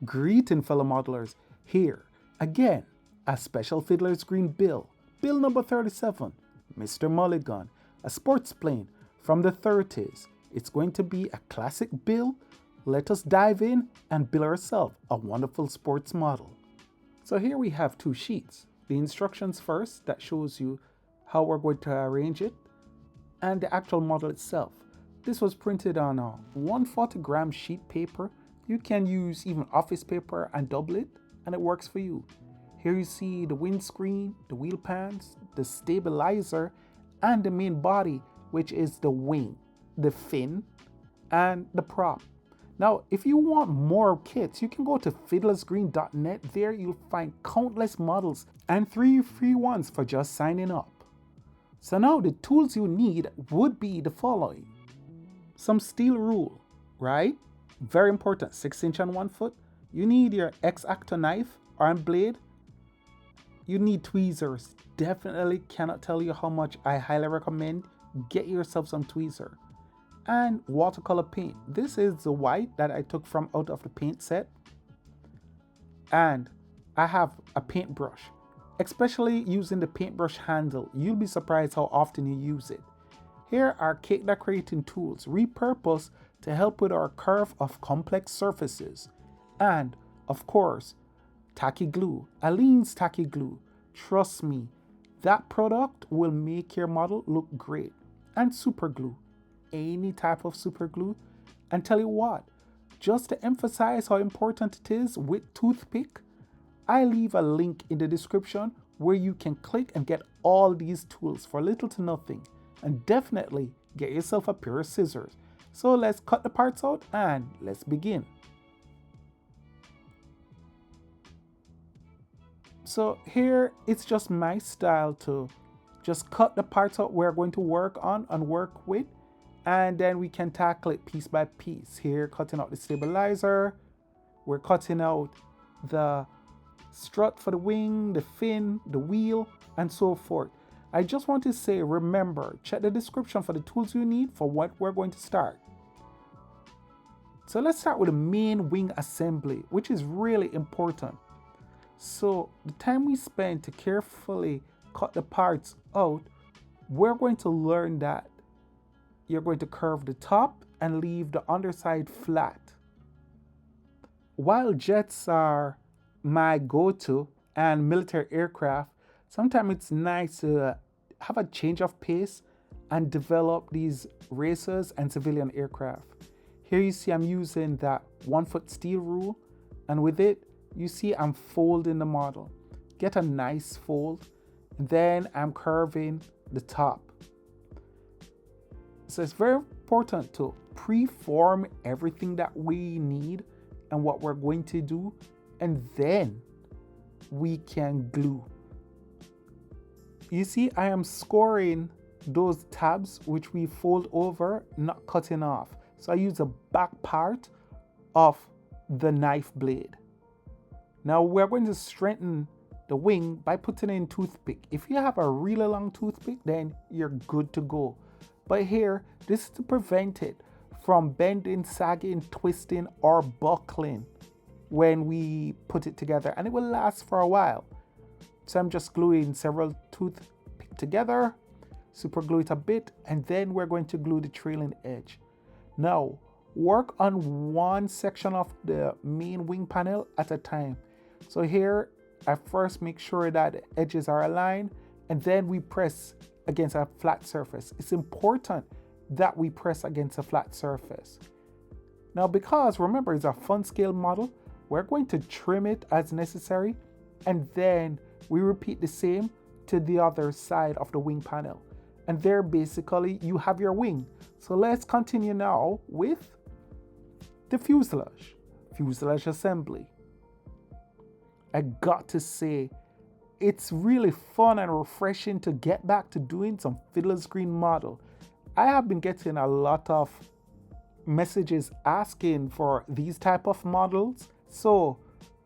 Greeting fellow modelers, here again a special Fiddlers Green bill, bill number 37, Mr. Mulligan, a sports plane from the 30s. It's going to be a classic bill. Let us dive in and build ourselves a wonderful sports model. So here we have two sheets. The instructions first that shows you how we're going to arrange it, and the actual model itself. This was printed on a 140-gram sheet paper. You can use even office paper and double it, and it works for you. Here you see the windscreen, the wheel pans, the stabilizer, and the main body, which is the wing, the fin, and the prop. Now, if you want more kits, you can go to fiddlersgreen.net. There you'll find countless models and 3 free ones for just signing up. So now the tools you need would be the following. Some steel rule, right? Very important, 6" on 1 foot. You need your X-Acto knife, arm blade. You need tweezers. Definitely cannot tell you how much I highly recommend. Get yourself some tweezer. And watercolor paint. This is the white that I took from out of the paint set. And I have a paintbrush. Especially using the paintbrush handle, you'll be surprised how often you use it. Here are cake decorating tools, repurposed to help with our curve of complex surfaces. And, of course, tacky glue, Aleene's tacky glue. Trust me, that product will make your model look great. And super glue, any type of super glue. And tell you what, just to emphasize how important it is with toothpick, I leave a link in the description where you can click and get all these tools for little to nothing. And definitely get yourself a pair of scissors. So let's cut the parts out and let's begin. So here it's just my style to just cut the parts out we're going to work on and work with, and then we can tackle it piece by piece. Here, cutting out the stabilizer, we're cutting out the strut for the wing, the fin, the wheel, and so forth. I just want to say, remember, check the description for the tools you need for what we're going to start. So let's start with the main wing assembly, which is really important. So the time we spend to carefully cut the parts out, we're going to learn that you're going to curve the top and leave the underside flat. While jets are my go-to and military aircraft, sometimes it's nice to have a change of pace and develop these racers and civilian aircraft. Here you see I'm using that 1 foot steel rule, and with it, you see I'm folding the model. Get a nice fold, and then I'm curving the top. So it's very important to pre-form everything that we need and what we're going to do, and then we can glue. You see, I am scoring those tabs which we fold over, not cutting off. So I use the back part of the knife blade. Now we're going to strengthen the wing by putting in toothpick. If you have a really long toothpick, then you're good to go. But here, this is to prevent it from bending, sagging, twisting, or buckling when we put it together, and it will last for a while. So I'm just gluing several toothpicks together, super glue it a bit, and then we're going to glue the trailing edge. Now, work on one section of the main wing panel at a time. So here, I first make sure that the edges are aligned, and then we press against a flat surface. It's important that we press against a flat surface. Now, because remember, it's a fun scale model, we're going to trim it as necessary, and then we repeat the same to the other side of the wing panel. And there, basically, you have your wing. So let's continue now with the fuselage assembly. I got to say, it's really fun and refreshing to get back to doing some Fiddlers Green model. I have been getting a lot of messages asking for these type of models, so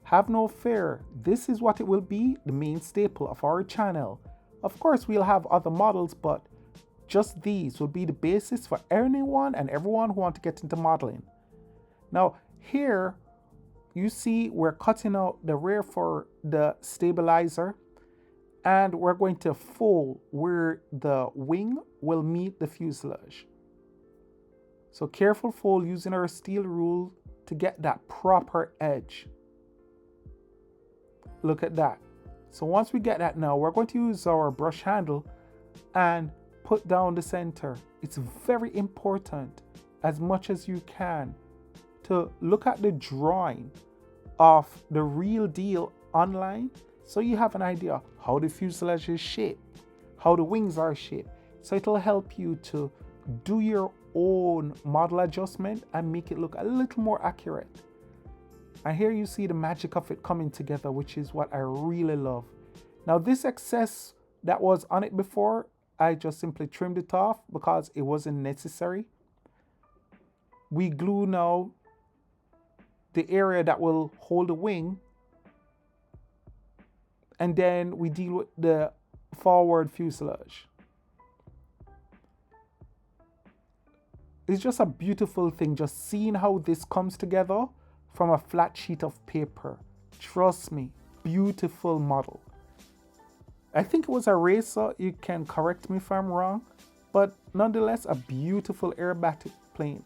have no fear. This is what it will be, the main staple of our channel. Of course, we'll have other models, but just these will be the basis for anyone and everyone who want to get into modeling. Now, here, you see we're cutting out the rear for the stabilizer, and we're going to fold where the wing will meet the fuselage. So careful fold using our steel rule to get that proper edge. Look at that. So once we get that now, we're going to use our brush handle and put down the center. It's very important, as much as you can, to look at the drawing of the real deal online, so you have an idea how the fuselage is shaped, how the wings are shaped. So it'll help you to do your own model adjustment and make it look a little more accurate. And here you see the magic of it coming together, which is what I really love. Now this excess that was on it before, I just simply trimmed it off because it wasn't necessary. We glue now the area that will hold the wing, and then we deal with the forward fuselage. It's just a beautiful thing, just seeing how this comes together from a flat sheet of paper. Trust me, beautiful model. I think it was a racer, you can correct me if I'm wrong, but nonetheless a beautiful aerobatic plane.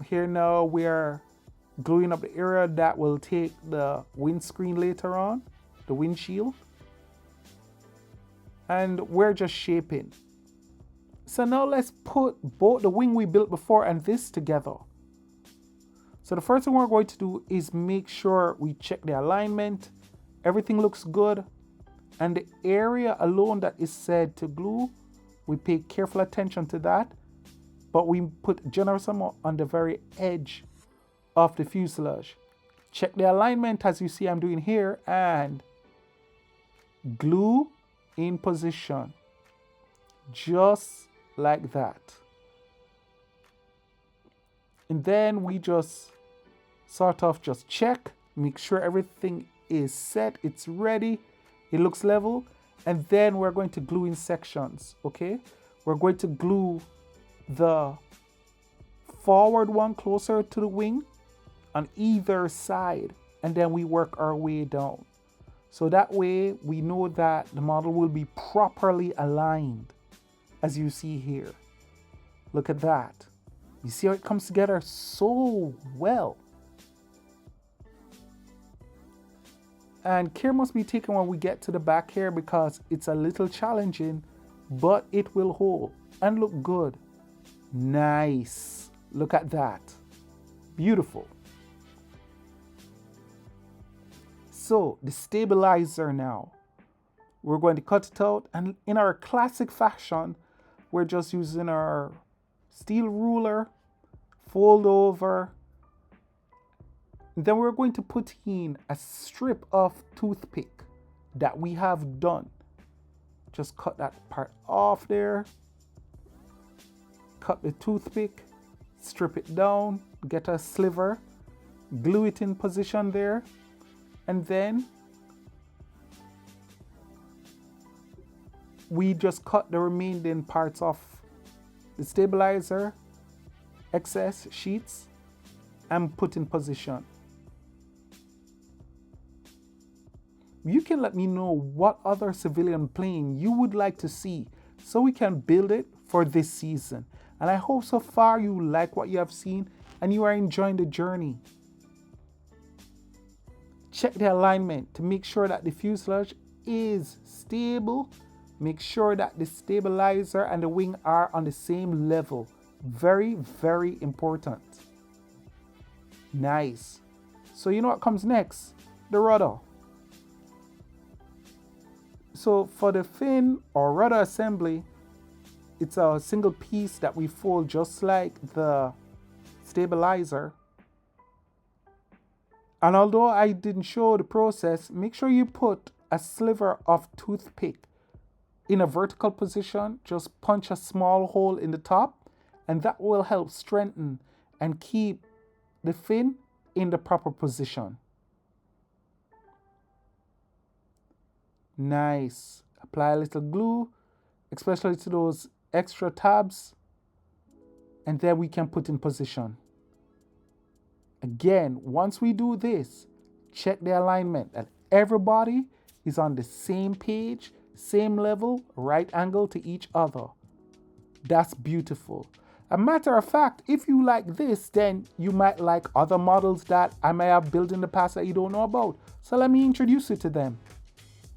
Here now we are gluing up the area that will take the windscreen later on, the windshield. And we're just shaping. So now let's put both the wing we built before and this together. So the first thing we're going to do is make sure we check the alignment. Everything looks good. And the area alone that is said to glue, we pay careful attention to that. But we put generous amount on the very edge of the fuselage. Check the alignment as you see I'm doing here, and glue in position. Just like that. And then we just sort of just check, make sure everything is set, it's ready, it looks level, and then we're going to glue in sections, okay? We're going to glue the forward one closer to the wing on either side, and then we work our way down. So that way we know that the model will be properly aligned, as you see here. Look at that. You see how it comes together so well. And care must be taken when we get to the back here because it's a little challenging, but it will hold and look good. Nice. Look at that. Beautiful. So the stabilizer now. We're going to cut it out, and in our classic fashion, we're just using our steel ruler, fold over. Then we're going to put in a strip of toothpick that we have done. Just cut that part off there. Cut the toothpick, strip it down, get a sliver, glue it in position there, and then we just cut the remaining parts off the stabilizer, excess sheets, and put in position. You can let me know what other civilian plane you would like to see so we can build it for this season. And I hope so far you like what you have seen and you are enjoying the journey. Check the alignment to make sure that the fuselage is stable. Make sure that the stabilizer and the wing are on the same level. Very, very important. Nice. So you know what comes next? The rudder. So for the fin or rudder assembly, it's a single piece that we fold just like the stabilizer. And although I didn't show the process, make sure you put a sliver of toothpick in a vertical position. Just punch a small hole in the top, and that will help strengthen and keep the fin in the proper position. Nice. Apply a little glue, especially to those extra tabs, and then we can put in position. Again, once we do this, check the alignment that everybody is on the same page, same level, right angle to each other. That's beautiful. A matter of fact, if you like this, then you might like other models that I may have built in the past that you don't know about. So let me introduce you to them.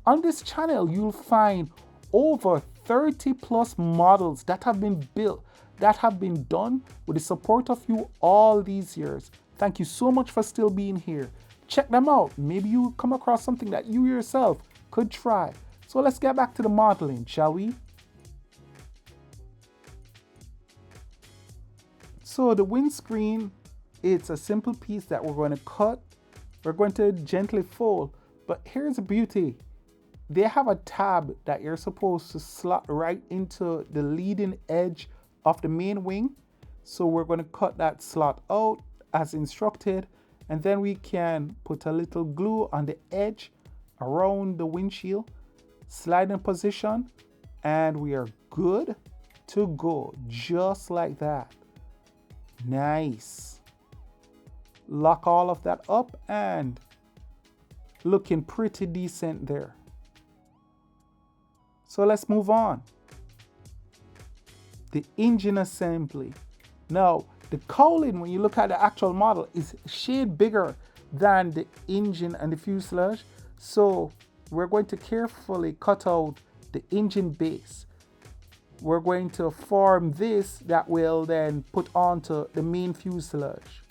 On this channel, you'll find over 30 plus models that have been built, that have been done with the support of you all these years. Thank you so much for still being here. Check them out. Maybe you come across something that you yourself could try. So let's get back to the modeling, shall we? So the windscreen, it's a simple piece that we're going to cut. We're going to gently fold. But here's the beauty. They have a tab that you're supposed to slot right into the leading edge of the main wing. So we're going to cut that slot out as instructed. And then we can put a little glue on the edge around the windshield, slide in position, and we are good to go, just like that. Nice. Lock all of that up and looking pretty decent there. So let's move on. The engine assembly. Now, the cowling, when you look at the actual model, is a shade bigger than the engine and the fuselage. So we're going to carefully cut out the engine base. We're going to form this that will then put onto the main fuselage.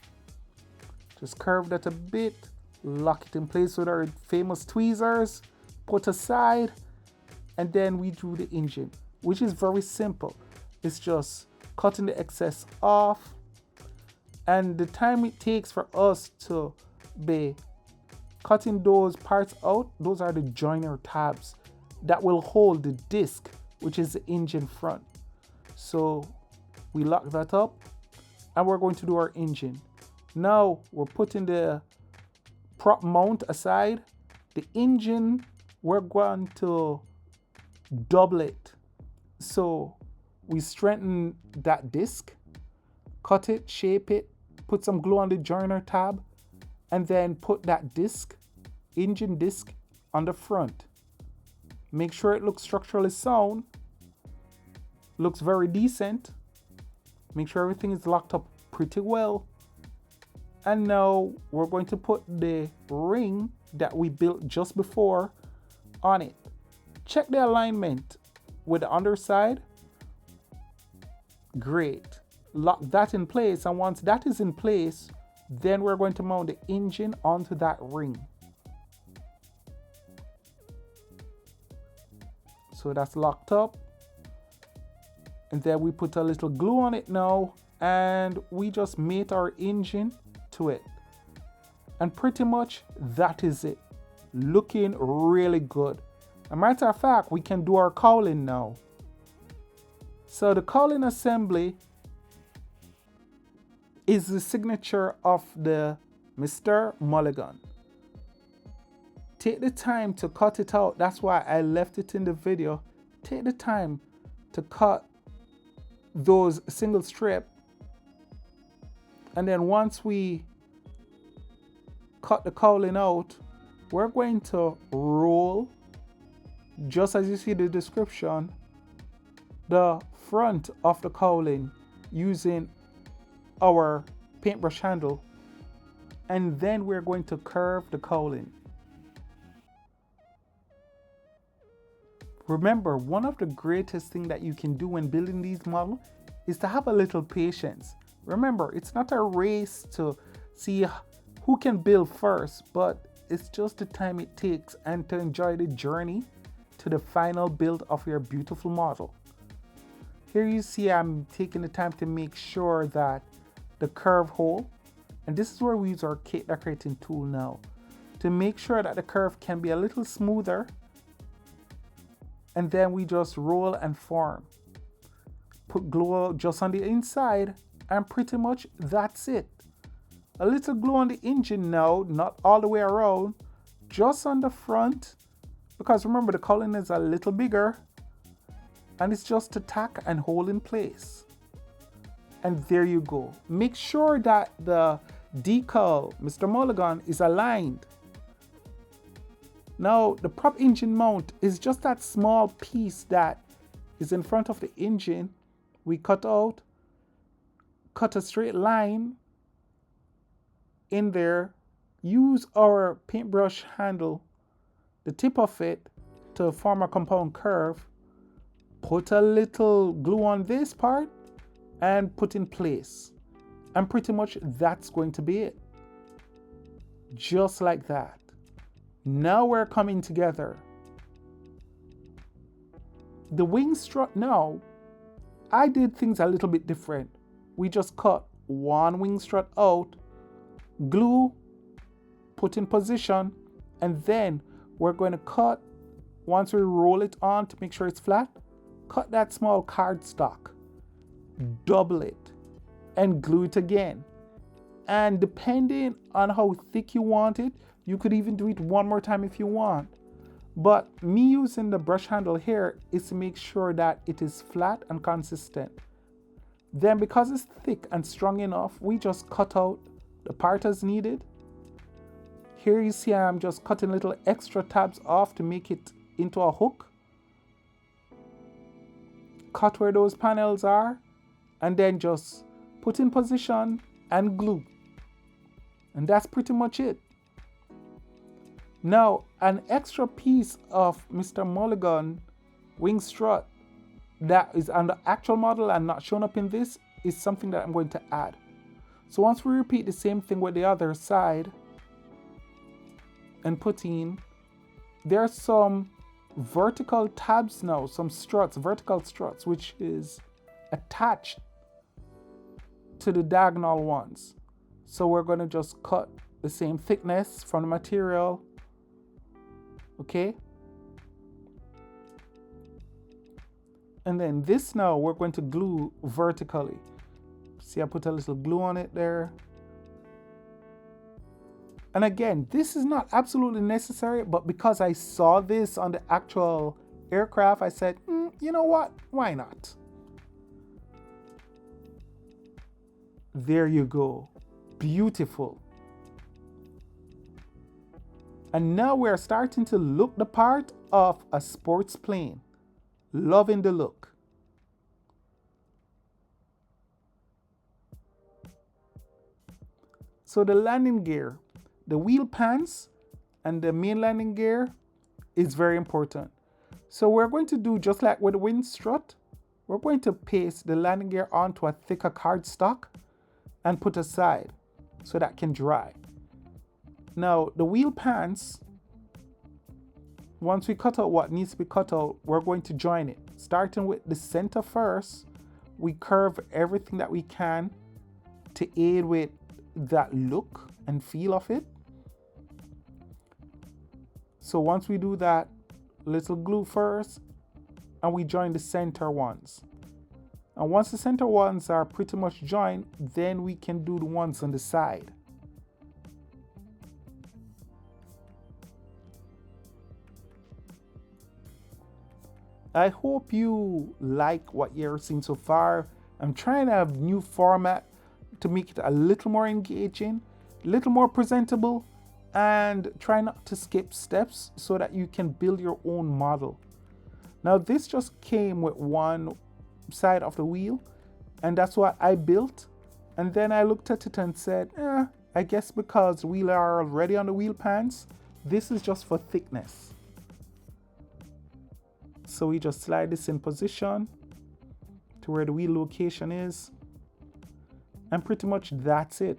Just curve that a bit, lock it in place with our famous tweezers, put aside, and then we drew the engine, which is very simple. It's just cutting the excess off, and the time it takes for us to be cutting those parts out, those are the joiner tabs that will hold the disc, which is the engine front. So we lock that up and we're going to do our engine. Now we're putting the prop mount aside. The engine, we're going to double it. So we strengthen that disc, cut it, shape it, put some glue on the joiner tab, and then put that disc, engine disc, on the front. Make sure it looks structurally sound, looks very decent. Make sure everything is locked up pretty well. And now we're going to put the ring that we built just before on it. Check the alignment with the underside. Great. Lock that in place, and once that is in place, then we're going to mount the engine onto that ring. So that's locked up. And then we put a little glue on it now, and we just mate our engine to it. And pretty much that is it. Looking really good. As a matter of fact, we can do our cowling now. So the cowling assembly is the signature of the Mr. Mulligan. Take the time to cut it out. That's why I left it in the video. Take the time to cut those single strip. And then once we cut the cowling out, we're going to roll, just as you see the description, the front of the cowling using our paintbrush handle, and then we're going to curve the cowling. Remember, one of the greatest things that you can do when building these models is to have a little patience. Remember, it's not a race to see who can build first, but it's just the time it takes and to enjoy the journey to the final build of your beautiful model. Here you see I'm taking the time to make sure that the curve hole, and this is where we use our cake decorating tool now, to make sure that the curve can be a little smoother, and then we just roll and form. Put glue just on the inside, and pretty much that's it. A little glue on the engine now, not all the way around, just on the front, because remember the cowling is a little bigger, and it's just to tack and hold in place. And there you go. Make sure that the decal, Mr. Mulligan, is aligned. Now the prop engine mount is just that small piece that is in front of the engine. We cut out, cut a straight line in there, use our paintbrush handle, the tip of it, to form a compound curve, put a little glue on this part and put in place. And pretty much that's going to be it. Just like that. Now we're coming together. The wing strut now, I did things a little bit different. We just cut one wing strut out, glue, put in position, and then we're going to cut, once we roll it on to make sure it's flat, cut that small cardstock, double it, and glue it again. And depending on how thick you want it, you could even do it one more time if you want. But me using the brush handle here is to make sure that it is flat and consistent. Then because it's thick and strong enough, we just cut out the part as needed. Here you see I'm just cutting little extra tabs off to make it into a hook. Cut where those panels are, and then just put in position and glue. And that's pretty much it. Now, an extra piece of Mr. Mulligan wing strut that is on the actual model and not shown up in this is something that I'm going to add. So once we repeat the same thing with the other side and put in, there are some vertical tabs now, some struts, vertical struts, which is attached to the diagonal ones. So we're going to just cut the same thickness from the material. Okay. And then this now we're going to glue vertically. See, I put a little glue on it there. And again, this is not absolutely necessary, but because I saw this on the actual aircraft, I said, you know what? Why not? There you go. Beautiful. And now we're starting to look the part of a sports plane. Loving the look. So the landing gear, the wheel pans and the main landing gear is very important. So we're going to do just like with the wing strut. We're going to paste the landing gear onto a thicker cardstock and put aside so that can dry. Now the wheel pans, once we cut out what needs to be cut out, we're going to join it. Starting with the center first, we curve everything that we can to aid with that look and feel of it. So once we do that, little glue first, and we join the center ones. And once the center ones are pretty much joined, then we can do the ones on the side. I hope you like what you're seeing so far. I'm trying to have new format to make it a little more engaging, a little more presentable, and try not to skip steps so that you can build your own model. Now this just came with one side of the wheel, and that's what I built. And then I looked at it and said, I guess because the wheel are already on the wheel pans, this is just for thickness. So we just slide this in position to where the wheel location is. And pretty much that's it.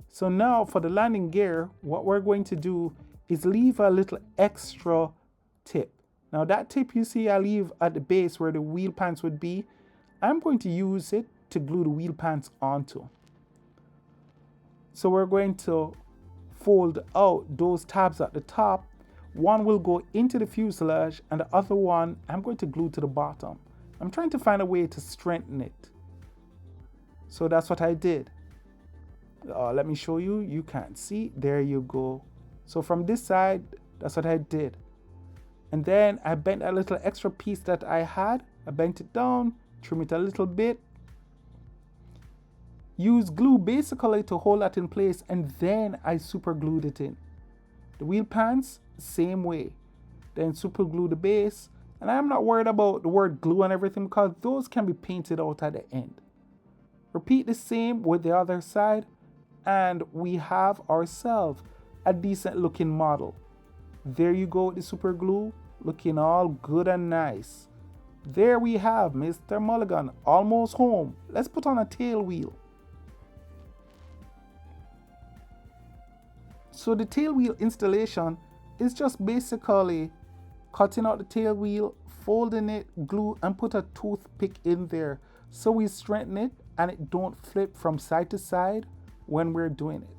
So now for the landing gear, what we're going to do is leave a little extra tip. Now that tip you see I leave at the base where the wheel pans would be, I'm going to use it to glue the wheel pans onto. So we're going to fold out those tabs at the top. One will go into the fuselage and the other one I'm going to glue to the bottom. I'm trying to find a way to strengthen it. So that's what I did. Let me show you. You can't see. There you go. So from this side, that's what I did. And then I bent a little extra piece that I had. I bent it down, trim it a little bit. use glue basically to hold that in place, and then I super glued it in. The wheel pans, same way. Then super glue the base, and I'm not worried about the word glue and everything because those can be painted out at the end. Repeat the same with the other side, and we have ourselves a decent looking model. There you go with the super glue, looking all good and nice. There we have Mr. Mulligan, almost home. Let's put on a tail wheel. So the tail wheel installation is just basically cutting out the tail wheel, folding it, glue, and put a toothpick in there so we strengthen it and it don't flip from side to side when we're doing it.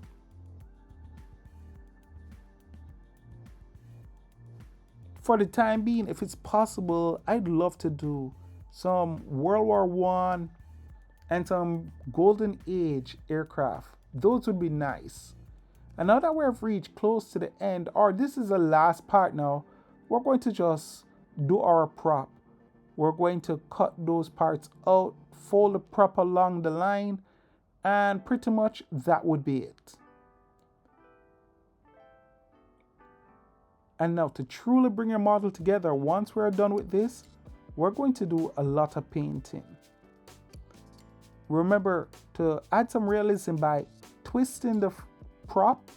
For the time being, if it's possible, I'd love to do some World War I and some Golden Age aircraft. Those would be nice. And now that we've reached close to the end, or this is the last part now, we're going to just do our prop. We're going to cut those parts out, fold the prop along the line, and pretty much that would be it. And now to truly bring your model together, once we're done with this, we're going to do a lot of painting. Remember to add some realism by twisting the prop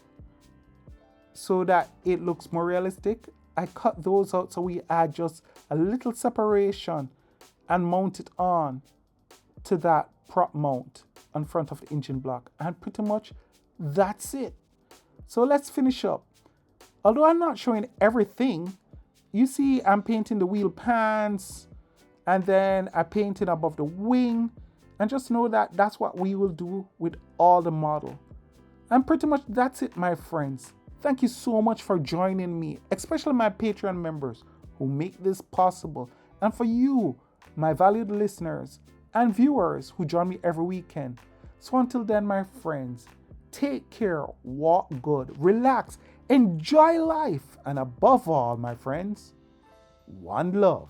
so that it looks more realistic. I cut those out so we add just a little separation and mount it on to that prop mount on front of the engine block, and pretty much that's it. So let's finish up. Although I'm not showing everything, you see I'm painting the wheel pans and then I painted above the wing, and just know that that's what we will do with all the model. And pretty much that's it, my friends. Thank you so much for joining me, especially my Patreon members who make this possible, and for you, my valued listeners and viewers who join me every weekend. So until then, my friends, take care, walk good, relax, enjoy life, and above all, my friends, one love.